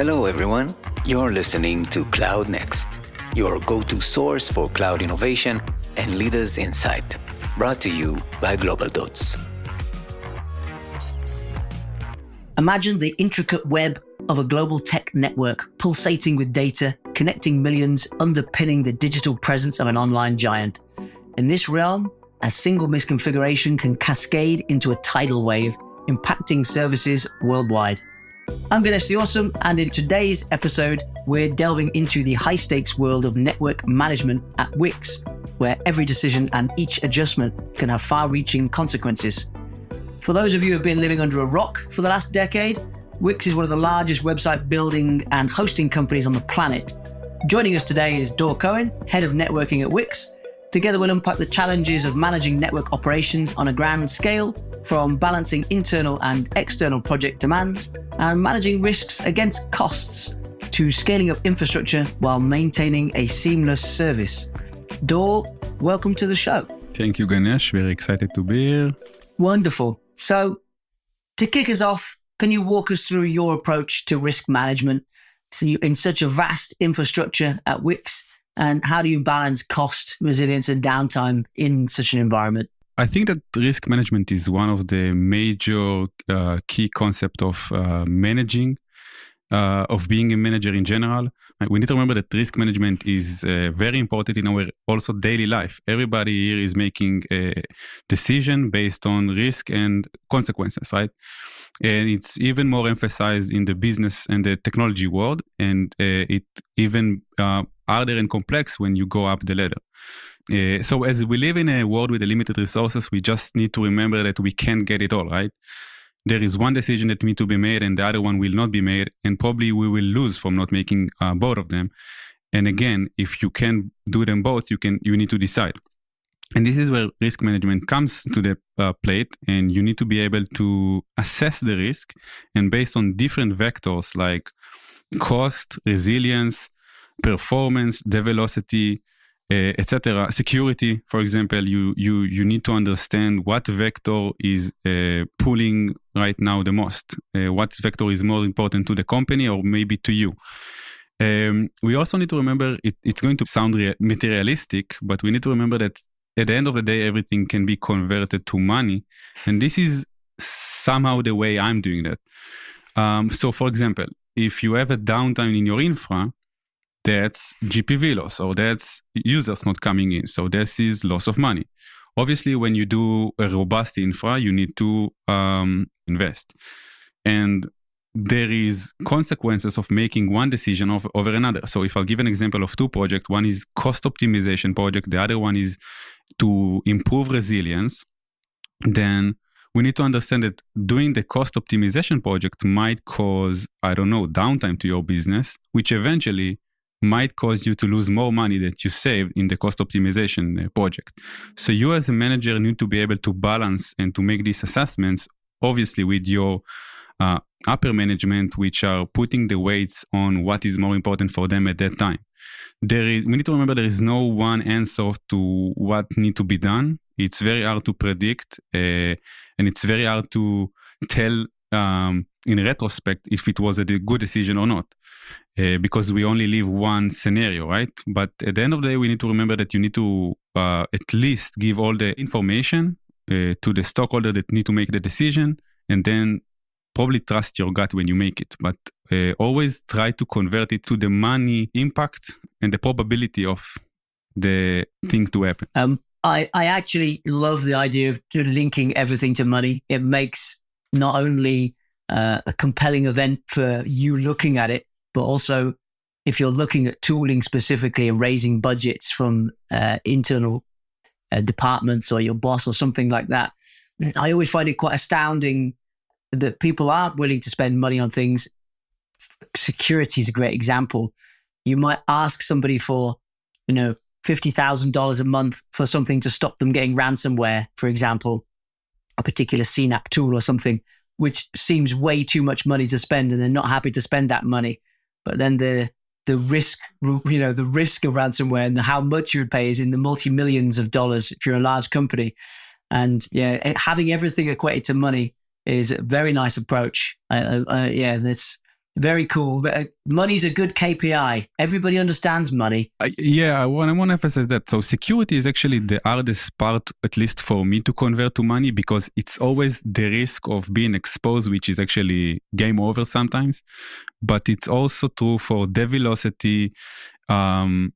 Hello, everyone. You're listening to Cloud Next, your go-to source for cloud innovation and leaders' insight. Brought to you by Global Dots. Imagine the intricate web of a global tech network, pulsating with data, connecting millions, underpinning the digital presence of an online giant. In this realm, a single misconfiguration can cascade into a tidal wave, impacting services worldwide. I'm Ganesh the Awesome, and in today's episode, we're delving into the high-stakes world of network management at Wix, where every decision and each adjustment can have far-reaching consequences. For those of you who have been living under a rock for the last decade, Wix is one of the largest website building and hosting companies on the planet. Joining us today is Dor Cohen, head of networking at Wix. Together we'll unpack the challenges of managing network operations on a grand scale, from balancing internal and external project demands and managing risks against costs, to scaling up infrastructure while maintaining a seamless service. Dor, welcome to the show. Thank you, Ganesh. Very excited to be here. Wonderful. So to kick us off, can you walk us through your approach to risk management? So you're in such a vast infrastructure at Wix, and how do you balance cost, resilience, and downtime in such an environment? I think that risk management is one of the major key concepts of managing, of being a manager in general. We need to remember that risk management is very important in our also daily life. Everybody here is making a decision based on risk and consequences, right? And it's even more emphasized in the business and the technology world, and it even harder and complex when you go up the ladder. So as we live in a world with limited resources, we just need to remember that we can't get it all, right? There is one decision that needs to be made and the other one will not be made, and probably we will lose from not making both of them. And again, if you can do them both, you need to decide. And this is where risk management comes to the plate, and you need to be able to assess the risk, and based on different vectors like cost, resilience, performance, the velocity, etc. Security, for example, you need to understand what vector is pulling right now the most. What vector is more important to the company or maybe to you. We also need to remember, it's going to sound materialistic, but we need to remember that at the end of the day, everything can be converted to money. And this is somehow the way I'm doing that. So for example, if you have a downtime in your infra, that's GPV loss, or that's users not coming in. So this is loss of money. Obviously, when you do a robust infra, you need to invest. And there is consequences of making one decision over another. So if I'll give an example of two projects, one is cost optimization project, the other one is to improve resilience, then we need to understand that doing the cost optimization project might cause, downtime to your business, which eventually might cause you to lose more money that you saved in the cost optimization project. So you as a manager need to be able to balance and to make these assessments, obviously with your upper management, which are putting the weights on what is more important for them at that time. We need to remember there is no one answer to what need to be done. It's very hard to predict, and it's very hard to tell in retrospect if it was a good decision or not. Because we only live one scenario, right? But at the end of the day, we need to remember that you need to at least give all the information to the stockholder that need to make the decision, and then probably trust your gut when you make it. But always try to convert it to the money impact and the probability of the thing to happen. I actually love the idea of linking everything to money. It makes not only a compelling event for you looking at it, but also if you're looking at tooling specifically and raising budgets from internal departments or your boss or something like that. I always find it quite astounding that people aren't willing to spend money on things. Security is a great example. You might ask somebody for, $50,000 a month for something to stop them getting ransomware, for example, a particular CNAP tool or something, which seems way too much money to spend, and they're not happy to spend that money. But then the risk of ransomware and how much you would pay is in the multi-millions of dollars if you're a large company. And having everything equated to money is a very nice approach. That's Very cool. Money's a good KPI. Everybody understands money. I want to emphasize that. So security is actually the hardest part, at least for me, to convert to money, because it's always the risk of being exposed, which is actually game over sometimes. But it's also true for dev velocity, and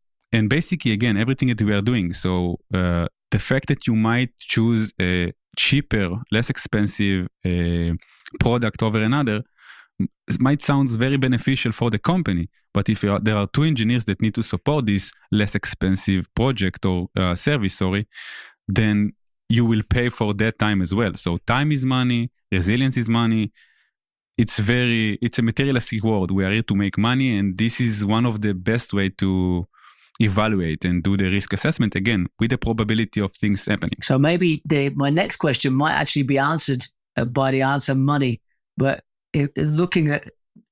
basically, again, everything that we are doing. So the fact that you might choose a cheaper, less expensive product over another, it might sound very beneficial for the company, but if there are two engineers that need to support this less expensive project or service, then you will pay for that time as well. So time is money, resilience is money. It's a materialistic world. We are here to make money, and this is one of the best way to evaluate and do the risk assessment, again, with the probability of things happening. So maybe my next question might actually be answered by the answer money, but looking at,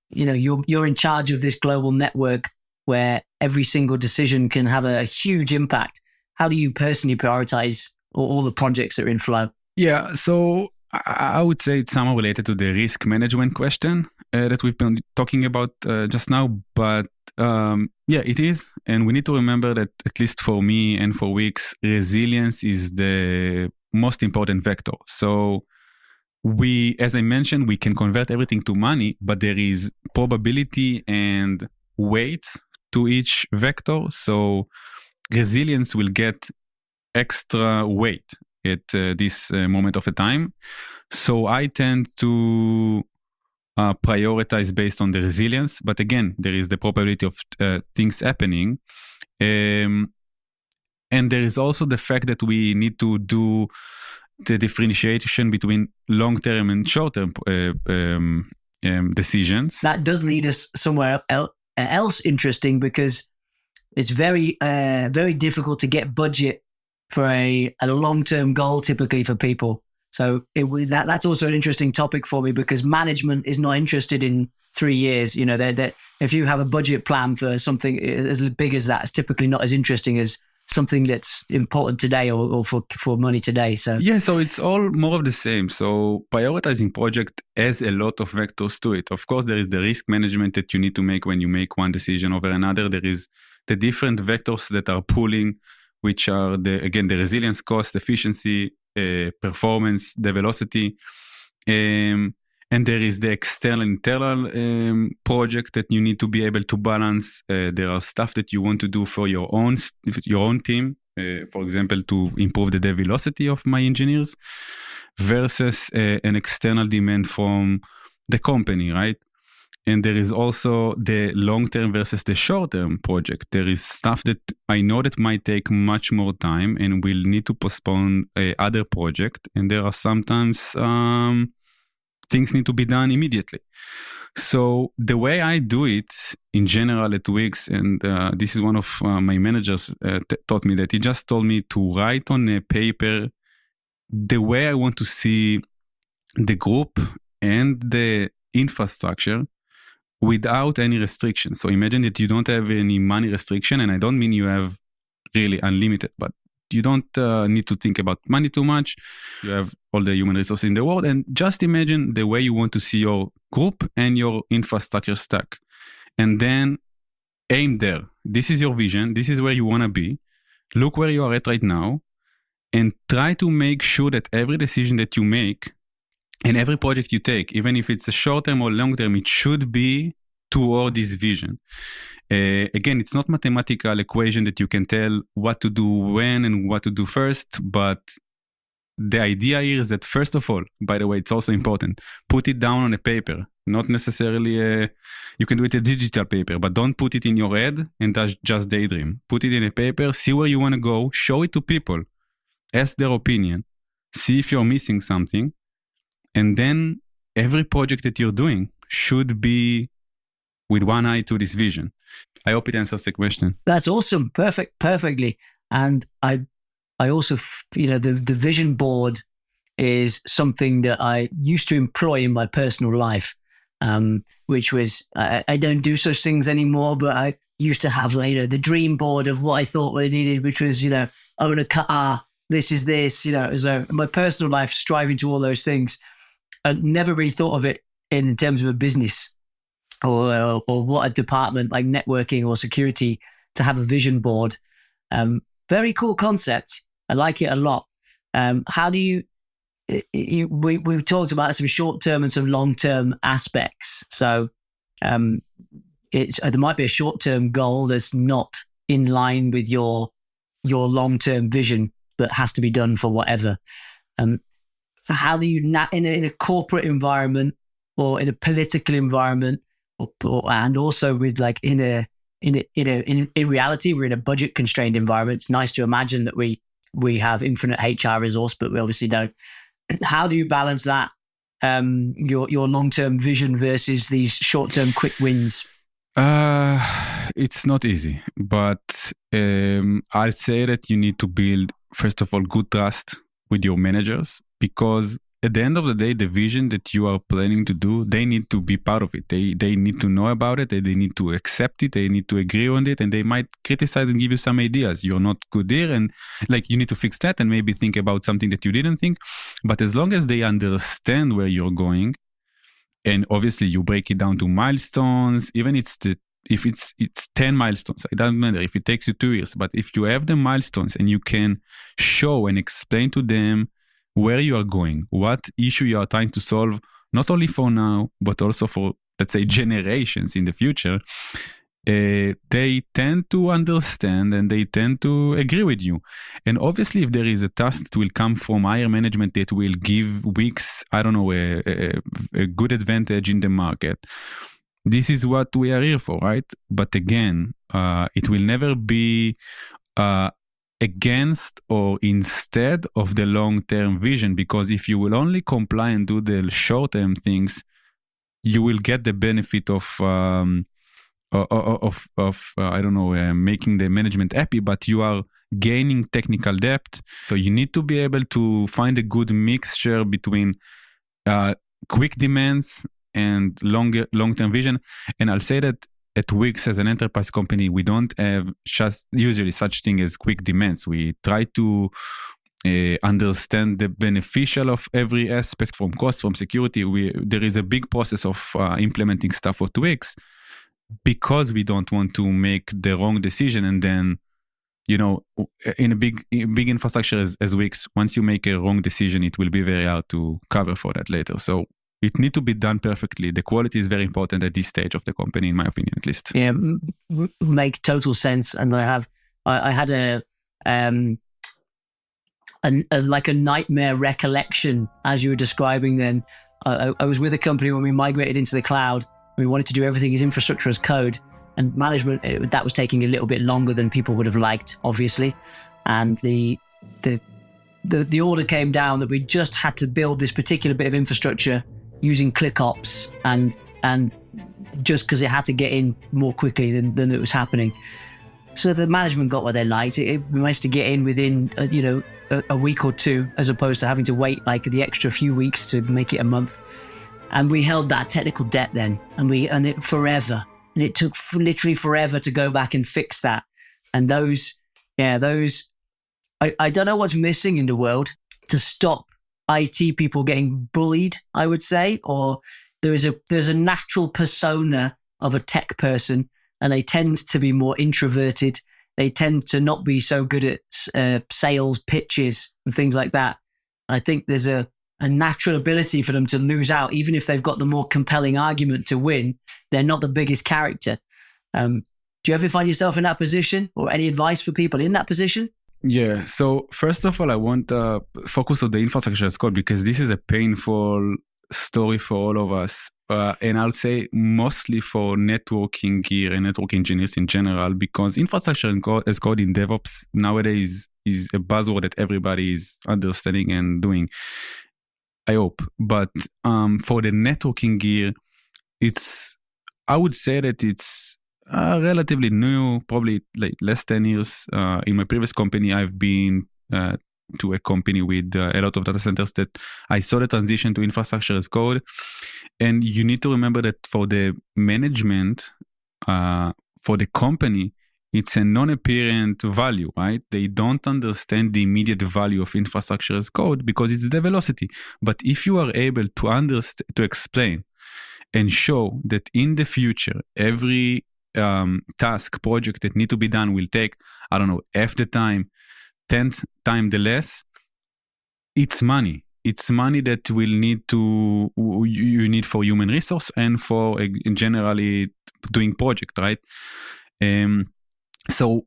you're in charge of this global network where every single decision can have a huge impact. How do you personally prioritize all the projects that are in flow? Yeah, so I would say it's somehow related to the risk management question that we've been talking about just now. But it is. And we need to remember that, at least for me and for Wix, resilience is the most important vector. So as I mentioned, we can convert everything to money, but there is probability and weights to each vector. So resilience will get extra weight at this moment of a time. So I tend to prioritize based on the resilience. But again, there is the probability of things happening. And there is also the fact that we need to do the differentiation between long-term and short-term decisions. That does lead us somewhere else interesting, because it's very, very difficult to get budget for a long-term goal typically for people. So that's also an interesting topic for me, because management is not interested in 3 years. If you have a budget plan for something as big as that, it's typically not as interesting as something that's important today or for money today. So it's all more of the same. So prioritizing project has a lot of vectors to it. Of course, there is the risk management that you need to make when you make one decision over another. There is the different vectors that are pulling, which are the resilience, cost, efficiency, performance, the velocity. And there is the external, internal project that you need to be able to balance. There are stuff that you want to do for your own team, for example, to improve the dev velocity of my engineers, versus an external demand from the company, right? And there is also the long-term versus the short-term project. There is stuff that I know that might take much more time and will need to postpone other project. And there are sometimes things need to be done immediately. So the way I do it in general at Wix, and this is one of my managers taught me that. He just told me to write on a paper the way I want to see the group and the infrastructure without any restriction. So imagine that you don't have any money restriction, and I don't mean you have really unlimited, but you don't need to think about money too much. You have all the human resources in the world, and just imagine the way you want to see your group and your infrastructure stack. And then aim there. This is your vision. This is where you want to be. Look where you are at right now, and try to make sure that every decision that you make and every project you take, even if it's a short-term or long-term, it should be toward this vision. Again, it's not mathematical equation that you can tell what to do when and what to do first, but the idea here is that, first of all, by the way, it's also important, put it down on a paper, not necessarily you can do it a digital paper, but don't put it in your head and just daydream. Put it in a paper, see where you want to go, show it to people, ask their opinion, see if you're missing something, and then every project that you're doing should be with one eye to this vision. I hope it answers the question. That's awesome. Perfectly. And I also, the vision board is something that I used to employ in my personal life, which was, I don't do such things anymore, but I used to have, the dream board of what I thought I needed, which was, own a car, this is this, so my personal life, striving to all those things. I never really thought of it in terms of a business. or what a department like networking or security to have a vision board. Very cool concept. I like it a lot. How do you, we've talked about some short-term and some long-term aspects. So there might be a short-term goal that's not in line with your long-term vision, but has to be done for whatever. How do you, in a corporate environment or in a political environment, and also with like in reality, we're in a budget-constrained environment. It's nice to imagine that we have infinite HR resource, but we obviously don't. How do you balance that, your long-term vision versus these short-term quick wins? It's not easy, but I'd say that you need to build, first of all, good trust with your managers, because at the end of the day, the vision that you are planning to do, they need to be part of it. They need to know about it. They need to accept it. They need to agree on it, and they might criticize and give you some ideas. You're not good there, and like you need to fix that and maybe think about something that you didn't think. But as long as they understand where you're going, and obviously you break it down to milestones, even if it's 10 milestones, it doesn't matter if it takes you 2 years, but if you have the milestones and you can show and explain to them where you are going, what issue you are trying to solve, not only for now, but also for, let's say, generations in the future, they tend to understand and they tend to agree with you. And obviously, if there is a task that will come from higher management that will give Wix, I don't know, a good advantage in the market, this is what we are here for, right? But again, it will never be against or instead of the long-term vision, because if you will only comply and do the short-term things, you will get the benefit of I don't know, making the management happy, but you are gaining technical depth. So you need to be able to find a good mixture between quick demands and long-term vision. And I'll say that at Wix, as an enterprise company, we don't have just usually such thing as quick demands. We try to understand the beneficial of every aspect, from cost, from security. There is a big process of implementing stuff at Wix, because we don't want to make the wrong decision. And then, you know, in a big infrastructure as Wix, once you make a wrong decision, it will be very hard to cover for that later. So it needs to be done perfectly. The quality is very important at this stage of the company, in my opinion, at least. Yeah, make total sense. And I had a nightmare recollection as you were describing. Then I was with a company when we migrated into the cloud. We wanted to do everything as infrastructure as code, and management, that was taking a little bit longer than people would have liked, obviously. And the order came down that we just had to build this particular bit of infrastructure using ClickOps, and just because it had to get in more quickly than it was happening. So the management got what they liked. We managed to get in within a week or two, as opposed to having to wait like the extra few weeks to make it a month. And we held that technical debt then, and it forever. And it took literally forever to go back and fix that. And I don't know what's missing in the world to stop IT people getting bullied, I would say, or there's a natural persona of a tech person, and they tend to be more introverted. They tend to not be so good at sales pitches and things like that. I think there's a natural ability for them to lose out, even if they've got the more compelling argument to win. They're not the biggest character. Do you ever find yourself in that position, or any advice for people in that position? Yeah. So first of all, I want to focus on the infrastructure as code, because this is a painful story for all of us. And I'll say mostly for networking gear and network engineers in general, because infrastructure as code in DevOps nowadays is a buzzword that everybody is understanding and doing, I hope. But for the networking gear, I would say that it's relatively new, probably like less 10 years. In my previous company, I've been to a company with a lot of data centers that I saw the transition to infrastructure as code. And you need to remember that for the management, for the company, it's a non-apparent value, right? They don't understand the immediate value of infrastructure as code because it's the velocity. But if you are able to explain and show that in the future, every task, project that need to be done will take, I don't know, half the time, 10th time the less, it's money. It's money that will need to, you need for human resource and for generally doing project, right? So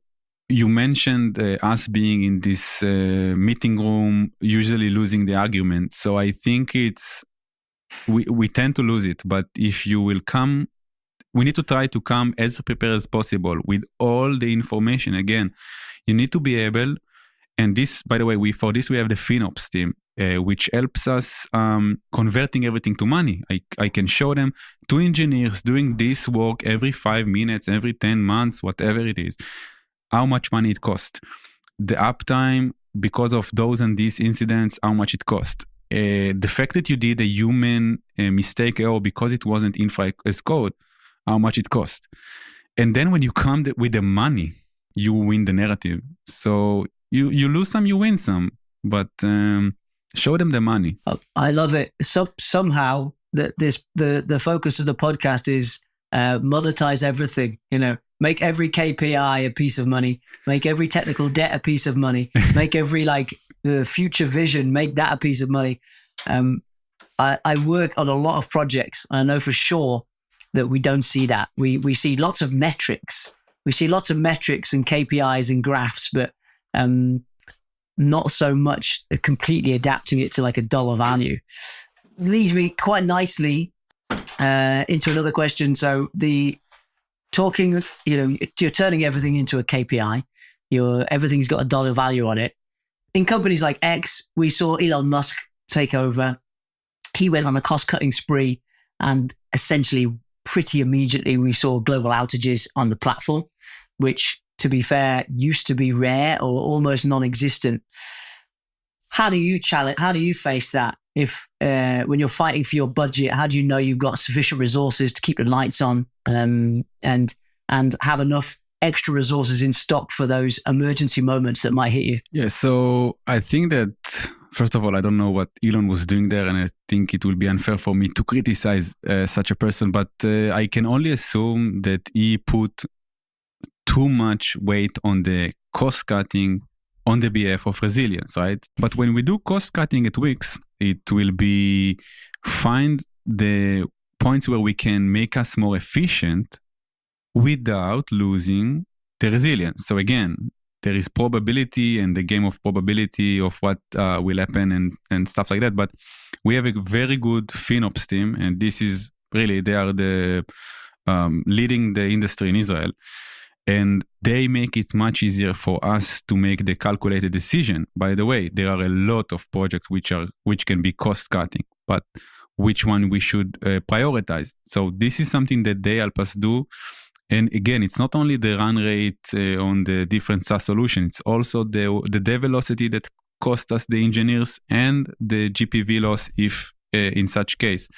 you mentioned us being in this meeting room, usually losing the argument. So I think we tend to lose it. But if you will come, we need to try to come as prepared as possible with all the information. Again, you need to be able, and this, by the way, for this we have the FinOps team, which helps us converting everything to money. I can show them 2 engineers doing this work every 5 minutes, every 10 months, whatever it is, how much money it costs. The uptime, because of those and these incidents, how much it costs. The fact that you did a human mistake error because it wasn't infra as code, how much it costs. And then when you come with the money, you win the narrative. So you lose some, you win some, but show them the money. I love it. Somehow the focus of the podcast is monetize everything. Make every KPI a piece of money. Make every technical debt a piece of money. Make every the future vision, make that a piece of money. I work on a lot of projects. I know for sure that we don't see that. We see lots of metrics. We see lots of metrics and KPIs and graphs, but not so much completely adapting it to a dollar value. Leads me quite nicely into another question. So you're turning everything into a KPI. Everything's got a dollar value on it. In companies like X, we saw Elon Musk take over. He went on a cost-cutting spree, and essentially pretty immediately we saw global outages on the platform, which, to be fair, used to be rare or almost non-existent. How do you face that? If when you're fighting for your budget, how do you know you've got sufficient resources to keep the lights on and have enough extra resources in stock for those emergency moments that might hit you? Yeah, so I think that, first of all, I don't know what Elon was doing there, and I think it will be unfair for me to criticize such a person, but I can only assume that he put too much weight on the cost cutting on the behalf of resilience, right? But when we do cost cutting at Wix, it will be find the points where we can make us more efficient without losing the resilience. So again, there is probability and the game of probability of what will happen and stuff like that. But we have a very good FinOps team, and this is really, they are the leading the industry in Israel. And they make it much easier for us to make the calculated decision. By the way, there are a lot of projects which can be cost cutting, but which one we should prioritize. So this is something that they help us do. And again, it's not only the run rate on the different SaaS solutions, it's also the dev velocity that cost us the engineers and the GPV loss if in such case.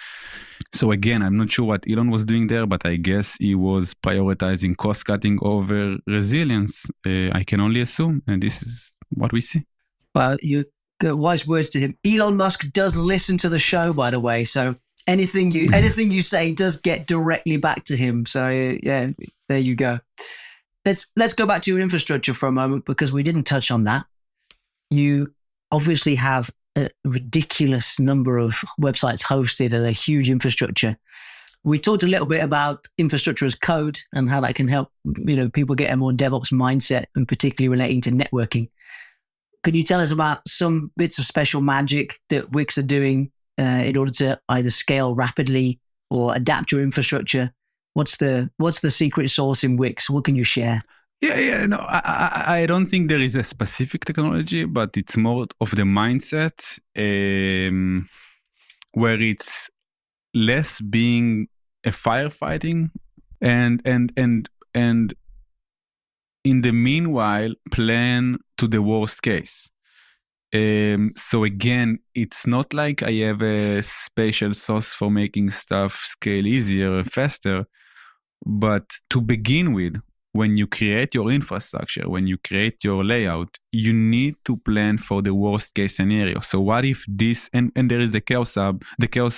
So again, I'm not sure what Elon was doing there, but I guess he was prioritizing cost cutting over resilience. I can only assume, and this is what we see. Well, you got wise words to him. Elon Musk does listen to the show, by the way, so anything you say does get directly back to him. So yeah, there you go. Let's go back to your infrastructure for a moment, because we didn't touch on that. You obviously have a ridiculous number of websites hosted and a huge infrastructure. We talked a little bit about infrastructure as code and how that can help, people get a more DevOps mindset, and particularly relating to networking. Could you tell us about some bits of special magic that Wix are doing in order to either scale rapidly or adapt your infrastructure? What's the secret sauce in Wix? What can you share? Yeah. No, I don't think there is a specific technology, but it's more of the mindset where it's less being a firefighting and in the meanwhile plan to the worst case. So again, it's not like I have a special sauce for making stuff scale easier and faster, but to begin with, when you create your infrastructure, when you create your layout, you need to plan for the worst case scenario. So what if this, and there is the chaos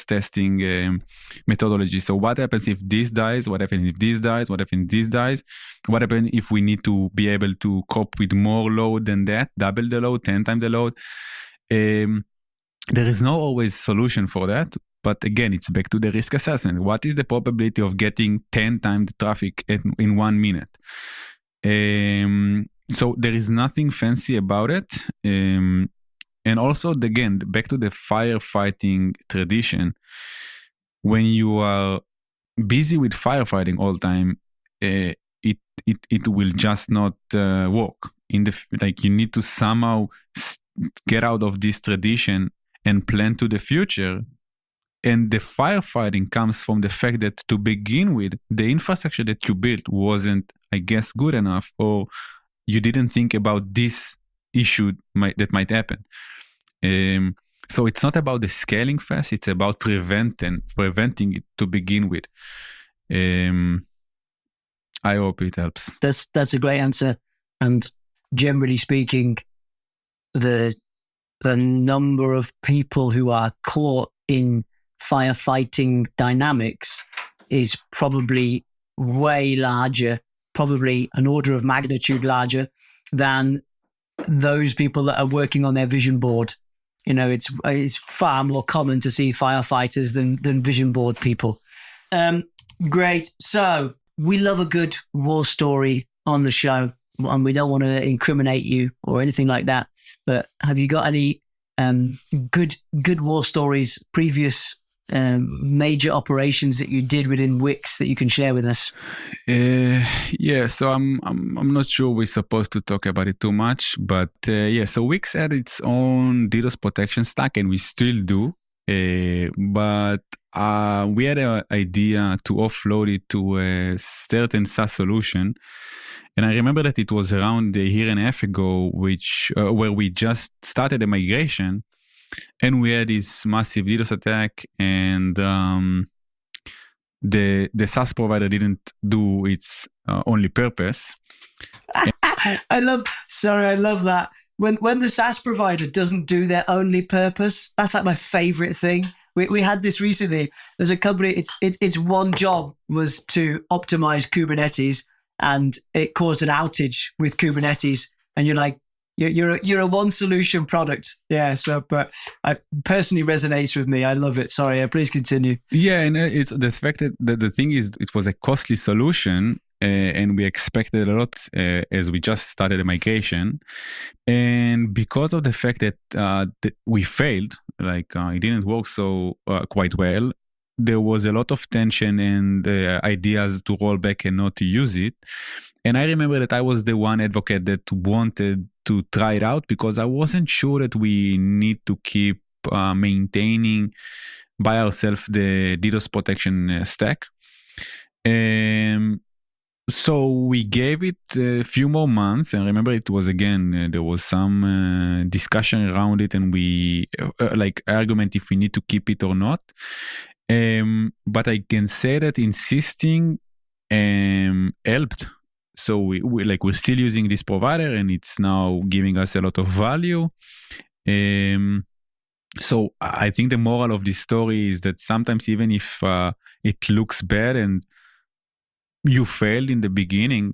testing methodology. So what happens if this dies? What happens if this dies? What happens if this dies? What happens if we need to be able to cope with more load than that, double the load, 10 times the load? There is no always solution for that. But again, it's back to the risk assessment. What is the probability of getting 10 times the traffic in 1 minute? So there is nothing fancy about it. And also, again, back to the firefighting tradition. When you are busy with firefighting all the time, it will just not work. Like, you need to somehow get out of this tradition and plan to the future. And the firefighting comes from the fact that to begin with, the infrastructure that you built wasn't, I guess, good enough, or you didn't think about this issue that might happen. So it's not about the scaling fast, it's about preventing it to begin with. I hope it helps. That's a great answer. And generally speaking, the number of people who are caught in firefighting dynamics is probably way larger, probably an order of magnitude larger than those people that are working on their vision board. You know, it's far more common to see firefighters than vision board people. Great. So we love a good war story on the show, and we don't want to incriminate you or anything like that. But have you got any good war stories, previous major operations that you did within Wix that you can share with us? Yeah, so I'm not sure we're supposed to talk about it too much, but so Wix had its own DDoS protection stack, and we still do. But we had an idea to offload it to a certain SaaS solution. And I remember that it was around a year and a half ago, where we just started a migration, and we had this massive DDoS attack, and the SaaS provider didn't do its only purpose. I love that. When the SaaS provider doesn't do their only purpose, that's like my favorite thing. We had this recently. There's a company, its one job was to optimize Kubernetes, and it caused an outage with Kubernetes. And you're like, you're a one solution product. Yeah. So, but I personally resonates with me. I love it. Sorry. Please continue. Yeah. And it's the fact that the thing is, it was a costly solution, and we expected a lot as we just started a migration. And because of the fact that we failed, it didn't work so quite well, there was a lot of tension and ideas to roll back and not to use it. And I remember that I was the one advocate that wanted to try it out, because I wasn't sure that we need to keep maintaining by ourselves the DDoS protection stack. So we gave it a few more months, and remember it was there was some discussion around it, and we argument if we need to keep it or not. But I can say that insisting helped. So we're still using this provider, and it's now giving us a lot of value. So I think the moral of this story is that sometimes, even if it looks bad and you failed in the beginning,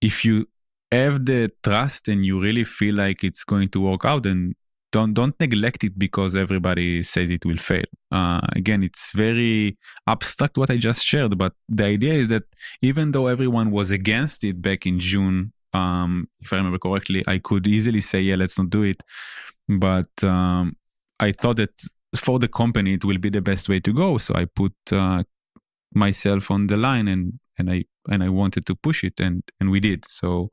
if you have the trust and you really feel like it's going to work out, then don't neglect it because everybody says it will fail. Again, it's very abstract what I just shared, but the idea is that even though everyone was against it back in June, if I remember correctly, I could easily say, yeah, let's not do it. But I thought that for the company, it will be the best way to go. So I put myself on the line, and I wanted to push it, and we did. So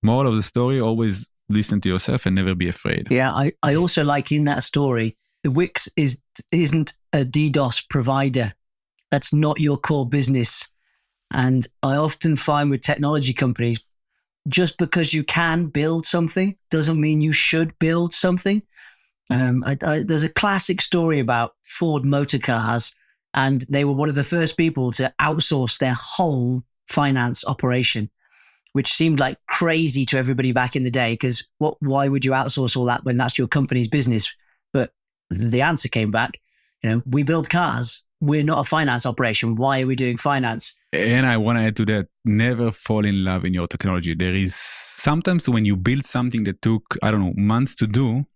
moral of the story, always listen to yourself and never be afraid. Yeah, I also like in that story, the Wix isn't a DDoS provider. That's not your core business. And I often find with technology companies, just because you can build something doesn't mean you should build something. There's a classic story about Ford Motor Cars, and they were one of the first people to outsource their whole finance operation, which seemed like crazy to everybody back in the day, because why would you outsource all that when that's your company's business? But the answer came back, we build cars. We're not a finance operation. Why are we doing finance? And I want to add to that, never fall in love in your technology. There is sometimes when you build something that took, months to do,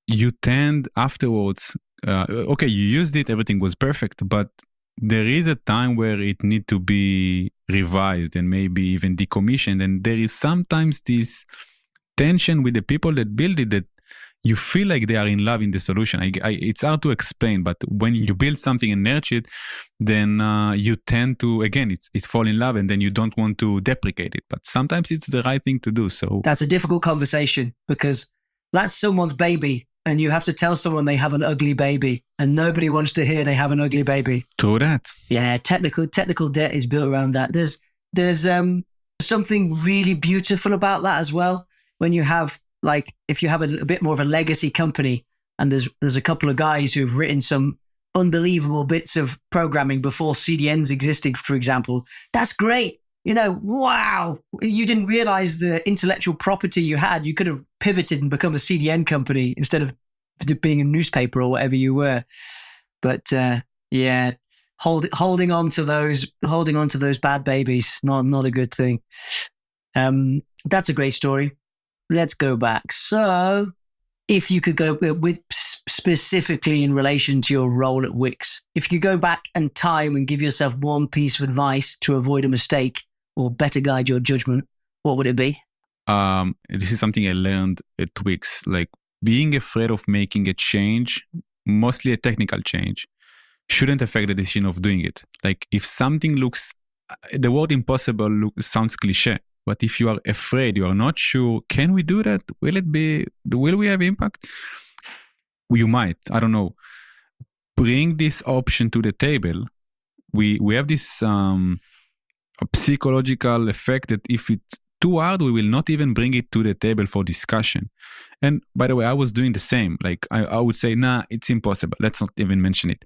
you tend afterwards, you used it, everything was perfect, but there is a time where it need to be revised and maybe even decommissioned. And there is sometimes this tension with the people that build it, that you feel like they are in love in the solution. It's hard to explain, but when you build something and nurture it, then you tend to, again, it's fall in love, and then you don't want to deprecate it. But sometimes it's the right thing to do. So that's a difficult conversation, because that's someone's baby, and you have to tell someone they have an ugly baby, and nobody wants to hear they have an ugly baby. True that. Yeah, technical debt is built around that. There's something really beautiful about that as well. When you have, like, if you have a bit more of a legacy company, and there's a couple of guys who've written some unbelievable bits of programming before CDNs existed, for example, that's great. Wow, you didn't realize the intellectual property you had. You could have pivoted and become a CDN company instead of being a newspaper or whatever you were. But holding on to those bad babies, not a good thing. That's a great story. Let's go back. So, if you could go with specifically in relation to your role at Wix, if you could go back in time and give yourself one piece of advice to avoid a mistake or better guide your judgment, what would it be? This is something I learned at Wix, like being afraid of making a change, mostly a technical change, shouldn't affect the decision of doing it. Like if something the word impossible sounds cliche, but if you are afraid, you are not sure, can we do that? Will we have impact? You might, I don't know. Bring this option to the table. We have this a psychological effect that if it's too hard, we will not even bring it to the table for discussion. And by the way, I was doing the same. Like I would say, nah, it's impossible. Let's not even mention it.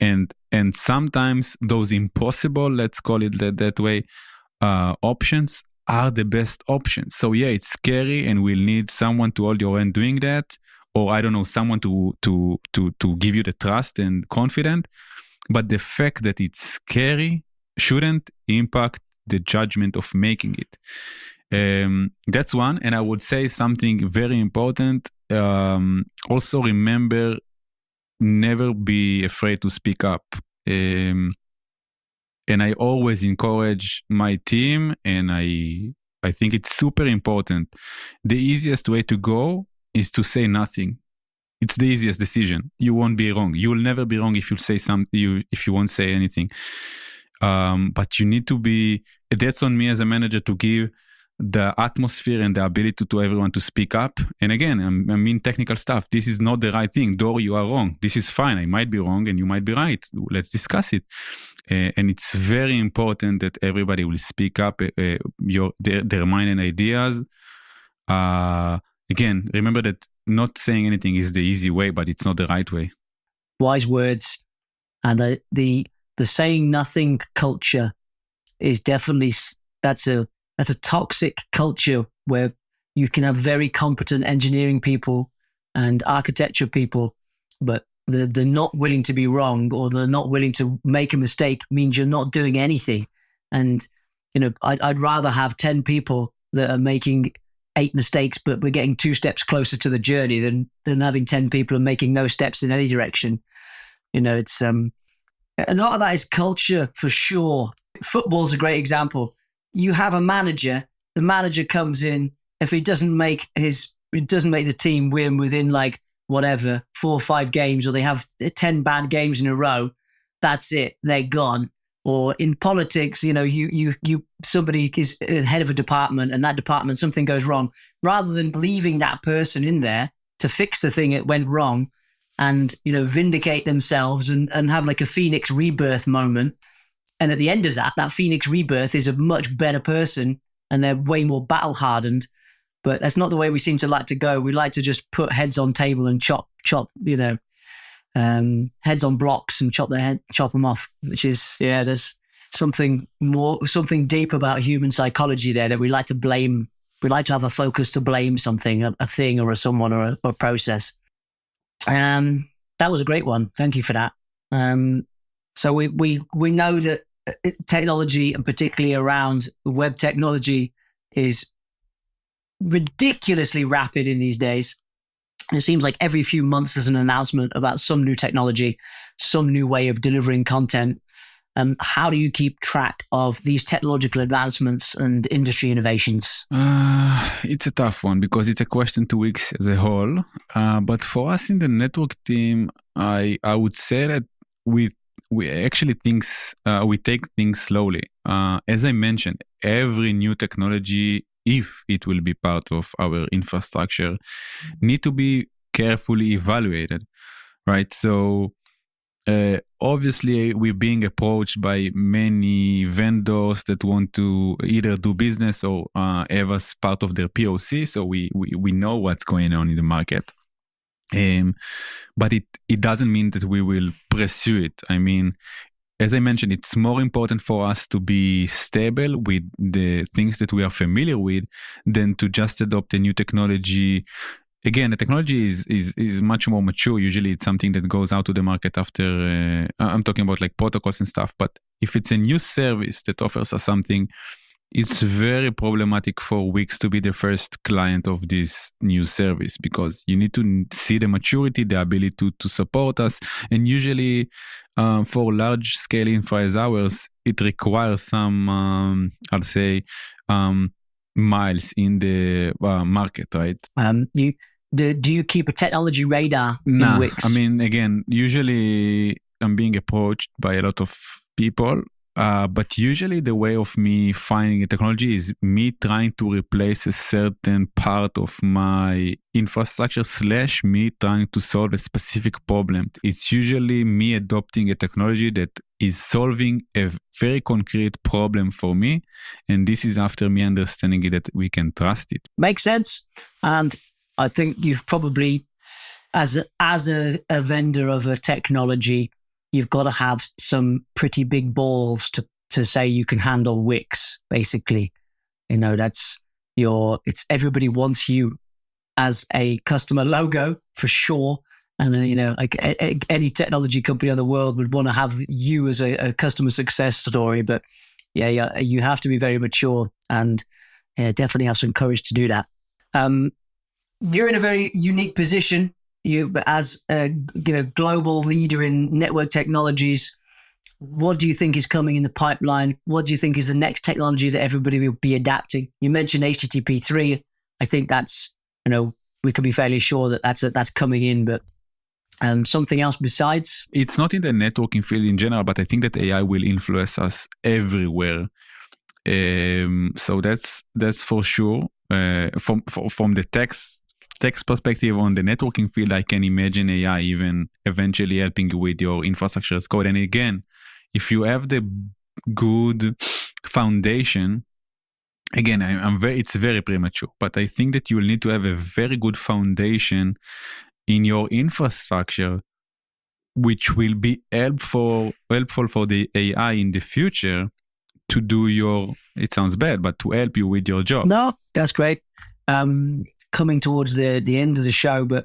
And sometimes those impossible, let's call it that way, options are the best options. So yeah, it's scary, and we'll need someone to hold your hand doing that, or I don't know, someone to give you the trust and confidence. But the fact that it's scary shouldn't impact the judgment of making it. That's one. And I would say something very important. Also remember, never be afraid to speak up. And I always encourage my team, and I think it's super important. The easiest way to go is to say nothing. It's the easiest decision. You won't be wrong. You will never be wrong if you say something. If you won't say anything. But you need to be. That's on me as a manager to give the atmosphere and the ability to everyone to speak up. And again, I mean technical stuff. This is not the right thing. Dor, you are wrong. This is fine. I might be wrong and you might be right. Let's discuss it. And it's very important that everybody will speak up their mind and ideas. Again, remember that not saying anything is the easy way, but it's not the right way. Wise words. And the saying nothing culture is definitely, that's a toxic culture where you can have very competent engineering people and architecture people, but they're not willing to be wrong, or they're not willing to make a mistake means you're not doing anything. And, I'd rather have 10 people that are making 8 mistakes, but we're getting 2 steps closer to the journey than having 10 people and making no steps in any direction. It's, a lot of that is culture for sure. Football's a great example. You have a manager, the manager comes in, if he doesn't make the team win within 4 or 5 games, or they have 10 bad games in a row, that's it, they're gone. Or in politics, somebody is head of a department, and that department, something goes wrong. Rather than leaving that person in there to fix the thing that went wrong and, vindicate themselves and have a Phoenix rebirth moment. And at the end of that Phoenix rebirth is a much better person, and they're way more battle hardened. But that's not the way we seem to like to go. We like to just put heads on table and chop, heads on blocks and chop them off, which is, something deep about human psychology there, that we like to blame. We like to have a focus to blame something, a thing or a someone or a process. That was a great one. Thank you for that. So we know that technology, and particularly around web technology, is ridiculously rapid in these days. It seems like every few months there's an announcement about some new technology, some new way of delivering content. How do you keep track of these technological advancements and industry innovations? It's a tough one because it's a question to Wix as a whole. But for us in the network team, I would say that we actually we take things slowly. As I mentioned, every new technology, if it will be part of our infrastructure, need to be carefully evaluated, right? So obviously we're being approached by many vendors that want to either do business or have us part of their POC. So we know what's going on in the market. But it doesn't mean that we will pursue it. I mean, as I mentioned, it's more important for us to be stable with the things that we are familiar with than to just adopt a new technology. Again, the technology is much more mature. Usually it's something that goes out to the market after, I'm talking about like protocols and stuff. But if it's a new service that offers us something, it's very problematic for Wix to be the first client of this new service, because you need to see the maturity, the ability to support us. And usually for large scale infra as ours, it requires some, I'll say, miles in the market, right? Do you keep a technology radar in Wix? I mean, again, usually I'm being approached by a lot of people. But usually the way of me finding a technology is me trying to replace a certain part of my infrastructure / me trying to solve a specific problem. It's usually me adopting a technology that is solving a very concrete problem for me. And this is after me understanding it, that we can trust it. Makes sense. And I think you've probably, as a vendor of a technology, you've got to have some pretty big balls to say you can handle Wix, basically. You know, it's everybody wants you as a customer logo for sure. And, like any technology company in the world would want to have you as a customer success story. But yeah, you have to be very mature and definitely have some courage to do that. You're in a very unique position. You, as a global leader in network technologies, what do you think is coming in the pipeline? What do you think is the next technology that everybody will be adapting? You mentioned HTTP3. I think that's, we can be fairly sure that that's coming in, but something else besides? It's not in the networking field in general, but I think that AI will influence us everywhere. So that's for sure. From the text perspective on the networking field, I can imagine AI even eventually helping you with your infrastructure as code. And again, if you have the good foundation, again, it's very premature, but I think that you will need to have a very good foundation in your infrastructure, which will be helpful for the AI in the future to do it sounds bad, but to help you with your job. No, that's great. Coming towards the end of the show, but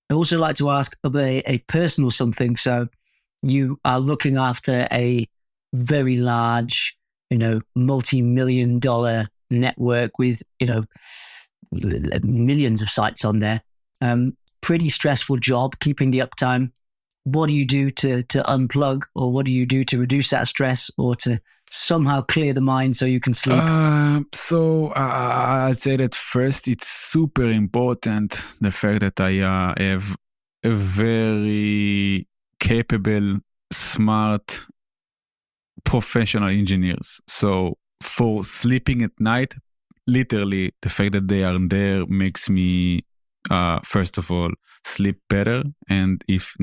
I also like to ask about a personal something. So you are looking after a very large, multi-million-dollar network with, millions of sites on there. Pretty stressful job, keeping the uptime. What do you do to unplug, or what do you do to reduce that stress, or to somehow clear the mind so you can sleep? So I'd say that first, it's super important, the fact that I have a very capable, smart, professional engineers. So for sleeping at night, literally the fact that they are there makes me, first of all, sleep better. And if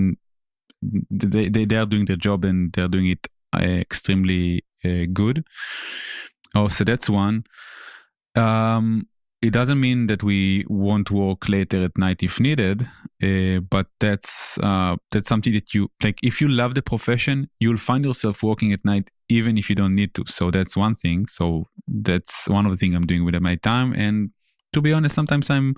they are doing their job, and they're doing it extremely good. Oh, so that's one. it doesn't mean that we won't work later at night if needed, but that's something that you like. If you love the profession, you'll find yourself working at night even if you don't need to. So that's one thing. So that's one of the things I'm doing with my time. And to be honest, sometimes I'm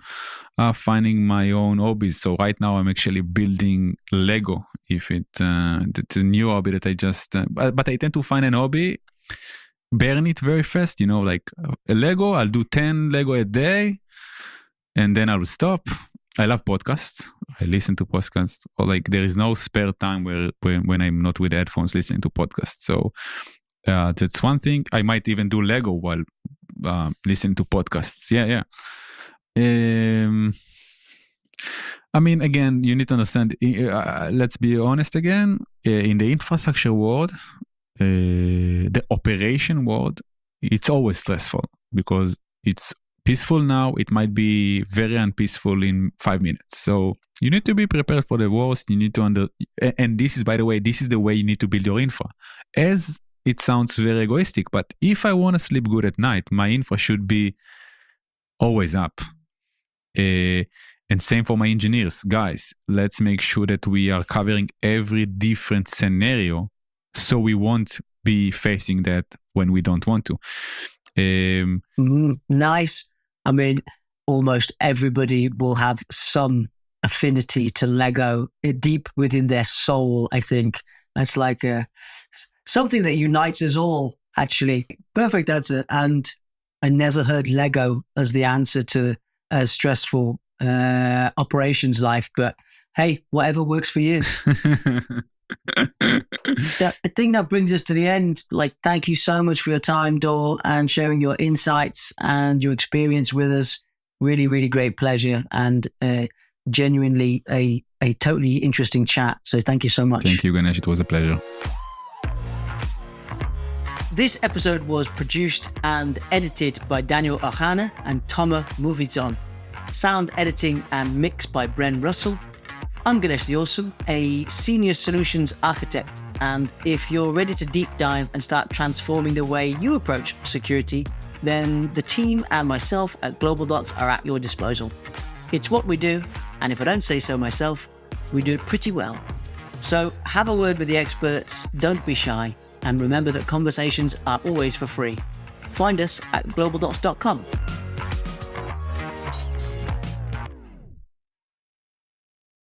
finding my own hobbies. So right now I'm actually building Lego. If it's a new hobby that I just, but I tend to find an hobby, burn it very fast, like a Lego, I'll do 10 Lego a day and then I'll stop. I love podcasts. I listen to podcasts, or like there is no spare time when I'm not with headphones listening to podcasts. So that's one thing. I might even do Lego while listening to podcasts. Yeah. I mean, again, you need to understand, let's be honest again, in the infrastructure world, the operation world, it's always stressful because it's peaceful now. It might be very unpeaceful in 5 minutes. So you need to be prepared for the worst. You need to and this is, by the way, this is the way you need to build your infra. As it sounds very egoistic, but if I want to sleep good at night, my infra should be always up. And same for my engineers. Guys, let's make sure that we are covering every different scenario so we won't be facing that when we don't want to. Nice. I mean, almost everybody will have some affinity to Lego deep within their soul, I think. That's like something that unites us all, actually. Perfect answer. And I never heard Lego as the answer to a stressful operations life, but hey, whatever works for you. I think that brings us to the end. Like, thank you so much for your time, Dor, and sharing your insights and your experience with us. Really, really great pleasure, and genuinely a totally interesting chat. So thank you so much. Thank you, Ganesh. It was a pleasure. This episode was produced and edited by Daniel Ochana and Tomer Movizon. Sound editing and mix by Bren Russell. I'm Ganesh Diorsum, a senior solutions architect, and if you're ready to deep dive and start transforming the way you approach security, then the team and myself at Global Dots are at your disposal. It's what we do, and if I don't say so myself, we do it pretty well. So have a word with the experts, don't be shy, and remember that conversations are always for free. Find us at globaldots.com.